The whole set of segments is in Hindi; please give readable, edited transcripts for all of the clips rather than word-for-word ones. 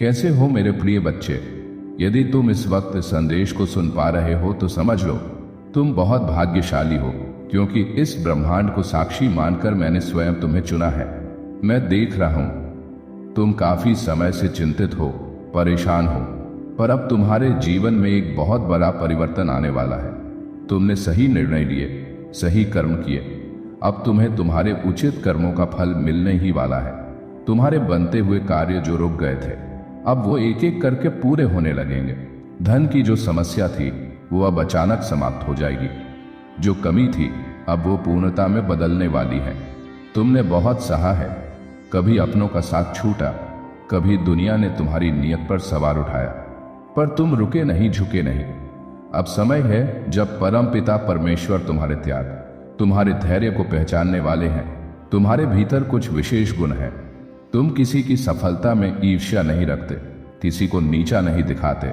कैसे हो मेरे प्रिय बच्चे। यदि तुम इस वक्त इस संदेश को सुन पा रहे हो तो समझ लो तुम बहुत भाग्यशाली हो, क्योंकि इस ब्रह्मांड को साक्षी मानकर मैंने स्वयं तुम्हें चुना है। मैं देख रहा हूं तुम काफी समय से चिंतित हो, परेशान हो, पर अब तुम्हारे जीवन में एक बहुत बड़ा परिवर्तन आने वाला है। तुमने सही निर्णय लिए, सही कर्म किए। अब तुम्हें तुम्हारे उचित कर्मों का फल मिलने ही वाला है। तुम्हारे बनते हुए कार्य जो रुक गए थे अब वो एक एक करके पूरे होने लगेंगे। धन की जो समस्या थी वो अब अचानक समाप्त हो जाएगी। जो कमी थी अब वो पूर्णता में बदलने वाली है। तुमने बहुत सहा है, कभी अपनों का साथ छूटा, कभी दुनिया ने तुम्हारी नियत पर सवार उठाया, पर तुम रुके नहीं, झुके नहीं। अब समय है जब परमपिता परमेश्वर तुम्हारे त्याग, तुम्हारे धैर्य को पहचानने वाले हैं। तुम्हारे भीतर कुछ विशेष गुण है। तुम किसी की सफलता में ईर्ष्या नहीं रखते, किसी को नीचा नहीं दिखाते,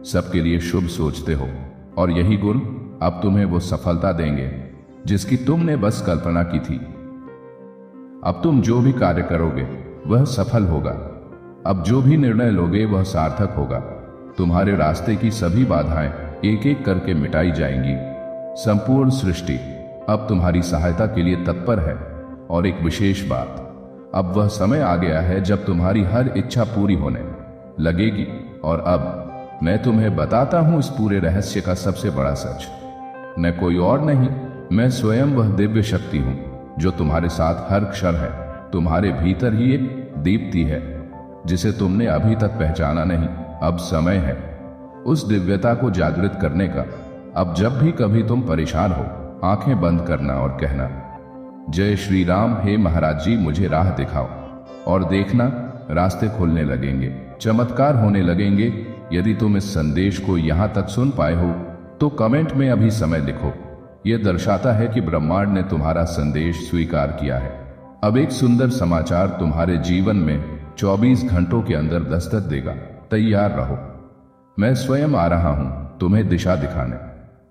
सबके लिए शुभ सोचते हो, और यही गुण अब तुम्हें वो सफलता देंगे जिसकी तुमने बस कल्पना की थी। अब तुम जो भी कार्य करोगे वह सफल होगा। अब जो भी निर्णय लोगे वह सार्थक होगा। तुम्हारे रास्ते की सभी बाधाएं एक एक करके मिटाई जाएंगी। संपूर्ण सृष्टि अब तुम्हारी सहायता के लिए तत्पर है। और एक विशेष बात, अब वह समय आ गया है जब तुम्हारी हर इच्छा पूरी होने लगेगी। और अब मैं तुम्हें बताता हूं इस पूरे रहस्य का सबसे बड़ा सच। न कोई और नहीं, मैं स्वयं वह दिव्य शक्ति हूं जो तुम्हारे साथ हर क्षण है। तुम्हारे भीतर ही एक दीप्ति है जिसे तुमने अभी तक पहचाना नहीं। अब समय है उस दिव्यता को जागृत करने का। अब जब भी कभी तुम परेशान हो, आंखें बंद करना और कहना, जय श्री राम। हे महाराज जी, मुझे राह दिखाओ। और देखना, रास्ते खुलने लगेंगे, चमत्कार होने लगेंगे। यदि तुम इस संदेश को यहां तक सुन पाए हो तो कमेंट में अभी समय लिखो। यह दर्शाता है कि ब्रह्मांड ने तुम्हारा संदेश स्वीकार किया है। अब एक सुंदर समाचार तुम्हारे जीवन में 24 घंटों के अंदर दस्तक देगा। तैयार रहो, मैं स्वयं आ रहा हूं तुम्हें दिशा दिखाने।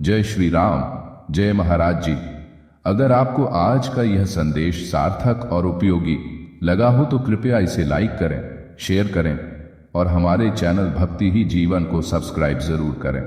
जय श्री राम। जय महाराज जी। अगर आपको आज का यह संदेश सार्थक और उपयोगी लगा हो तो कृपया इसे लाइक करें, शेयर करें और हमारे चैनल भक्ति ही जीवन को सब्सक्राइब जरूर करें।